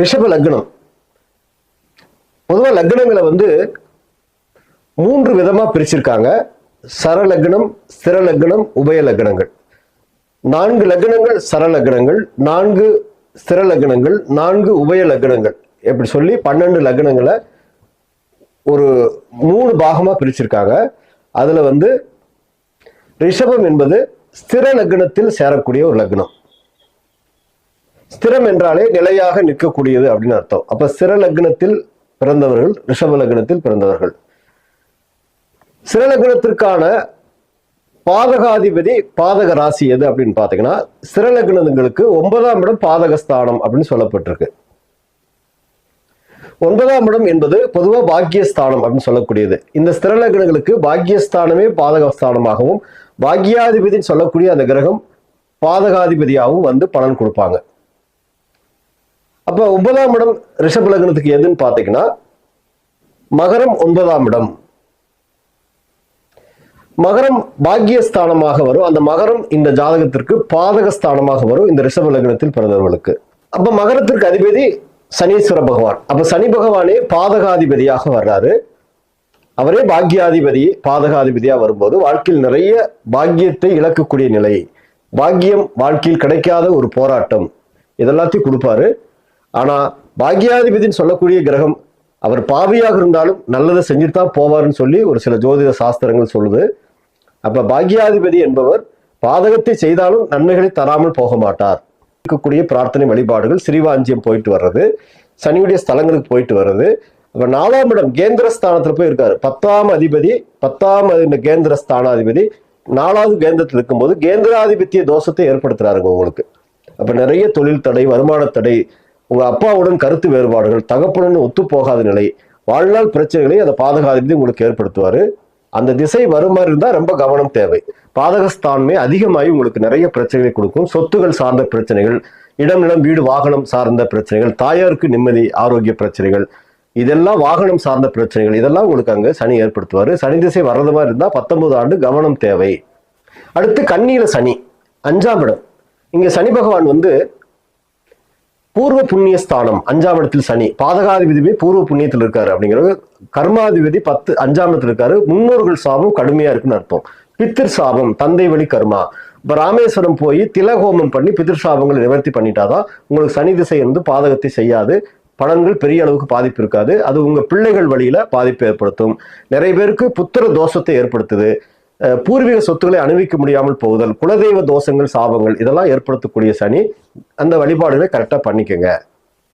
ரிஷப லக்னம். பொதுவாக லக்னங்களை வந்து 3 விதமா பிரிச்சிருக்காங்க. சரலக்னம், ஸ்திர லக்னம், உபய லக்னங்கள். 4 லக்னங்கள் சரலக்னங்கள், 4 ஸ்திர லக்னங்கள், 4 உபய லக்னங்கள். எப்படி சொல்லி 12 லக்னங்களை ஒரு 3 பாகமா பிரிச்சிருக்காங்க. அதுல வந்து ரிஷபம் என்பது ஸ்திர லக்னத்தில் சேரக்கூடிய ஒரு லக்னம். ஸ்திரம் என்றாலே நிலையாக நிற்கக்கூடியது அப்படின்னு அர்த்தம். அப்ப ஸ்திர லக்னத்தில் பிறந்தவர்கள் ரிஷப லக்னத்தில் பிறந்தவர்கள். ஸ்திர லக்னத்திற்கான பாதகாதிபதி பாதக ராசி எது அப்படின்னு பாத்தீங்கன்னா, ஸ்திர லக்னங்களுக்கு 9ஆம் இடம் பாதகஸ்தானம் அப்படின்னு சொல்லப்பட்டிருக்கு. 9ஆம் இடம் என்பது பொதுவா பாக்கியஸ்தானம் அப்படின்னு சொல்லக்கூடியது. இந்த ஸ்திர லக்னங்களுக்கு பாக்கியஸ்தானமே பாதகஸ்தானமாகவும், பாக்கியாதிபதினு சொல்லக்கூடிய அந்த கிரகம் பாதகாதிபதியாகவும் வந்து பலன் கொடுப்பாங்க. அப்ப 9ஆம் இடம் ரிஷப லக்னத்துக்கு எதுன்னு பாத்தீங்கன்னா, மகரம் 9ஆம் இடம். மகரம் பாக்கியஸ்தானமாக வரும். அந்த மகரம் இந்த ஜாதகத்திற்கு பாதகஸ்தானமாக வரும் இந்த ரிஷப லக்னத்தில் பிறந்தவர்களுக்கு. அப்ப மகரத்திற்கு அதிபதி சனீஸ்வர பகவான். அப்ப சனி பகவானே பாதகாதிபதியாக வர்றாரு. அவரே பாக்கியாதிபதி பாதகாதிபதியா வரும்போது வாழ்க்கையில் நிறைய பாக்கியத்தை இழக்கக்கூடிய நிலை, பாக்கியம் வாழ்க்கையில் கிடைக்காத ஒரு போராட்டம், இதெல்லாத்தையும் கொடுப்பாரு. ஆனா பாக்கியாதிபதினு சொல்லக்கூடிய கிரகம் அவர் பாவியாக இருந்தாலும் நல்லதை செஞ்சுட்டு தான் போவார்னு சொல்லி ஒரு சில ஜோதிட சாஸ்திரங்கள் சொல்லுது. அப்ப பாக்கியாதிபதி என்பவர் பாதகத்தை செய்தாலும் நன்மைகளை தராமல் போக மாட்டார். இருக்கக்கூடிய பிரார்த்தனை வழிபாடுகள், ஸ்ரீவாஞ்சியம் போயிட்டு வர்றது, சனியுடைய ஸ்தலங்களுக்கு போயிட்டு வர்றது. அப்ப 4ஆம் இடம் கேந்திர ஸ்தானத்துல போய் இருக்காரு. 10ஆம் அதிபதி, 10ஆம் கேந்திர ஸ்தானாதிபதி 4வது கேந்திரத்தில் இருக்கும்போது கேந்திராதிபத்திய தோஷத்தை ஏற்படுத்துறாருங்க உங்களுக்கு. அப்ப நிறைய தொழில் தடை, வருமான தடை, உங்க அப்பாவுடன் கருத்து வேறுபாடுகள், தகப்பனுடன் ஒத்து போகாத நிலை, வாழ்நாள் பிரச்சனைகளை அந்த பாதகாதிபதி உங்களுக்கு ஏற்படுத்துவாரு. அந்த திசை வரும் மாதிரி இருந்தா ரொம்ப கவனம் தேவை. பாதகஸ்தானமே அதிகமாகி உங்களுக்கு நிறைய பிரச்சனைகளை கொடுக்கும். சொத்துகள் சார்ந்த பிரச்சனைகள், இடம் நிலம் வீடு வாகனம் சார்ந்த பிரச்சனைகள், தாயாருக்கு நிம்மதி ஆரோக்கிய பிரச்சனைகள், இதெல்லாம் வாகனம் சார்ந்த பிரச்சனைகள், இதெல்லாம் உங்களுக்கு அங்க சனி ஏற்படுத்துவாரு. சனி திசை வர்றது மாதிரி இருந்தா 19 ஆண்டு கவனம் தேவை. அடுத்து கன்னியில சனி 5ஆம் இடம். இங்க சனி பகவான் வந்து பூர்வ புண்ணிய ஸ்தானம் 5ஆம் இடத்தில் சனி, பாதகாதிபதி பூர்வ புண்ணியத்தில் இருக்காரு. அப்படிங்கிறது கர்மாதிபதி 5ஆம் இடத்துல இருக்காரு. முன்னோர்கள் சாபம் கடுமையா இருக்குன்னு அர்த்தம். பித்திரு சாபம், தந்தை வழி கர்மா. இப்ப ராமேஸ்வரம் போய் திலகோமம் பண்ணி பித்திரு சாபங்களை நிவர்த்தி பண்ணிட்டாதான் உங்களுக்கு சனி திசை வந்து பாதகத்தை செய்யாது, பலன்கள் பெரிய அளவுக்கு பாதிப்பு இருக்காது. அது உங்க பிள்ளைகள் வழியில பாதிப்பு ஏற்படுத்தும். நிறைய பேருக்கு புத்திர தோஷத்தை ஏற்படுத்துது. பூர்வீக சொத்துக்களை அணிவிக்க முடியாமல் போகுதல், குலதெய்வ தோஷங்கள் சாபங்கள், இதெல்லாம் ஏற்படுத்தக்கூடிய சனி. அந்த வழிபாடுகளை கரெக்டா பண்ணிக்கோங்க.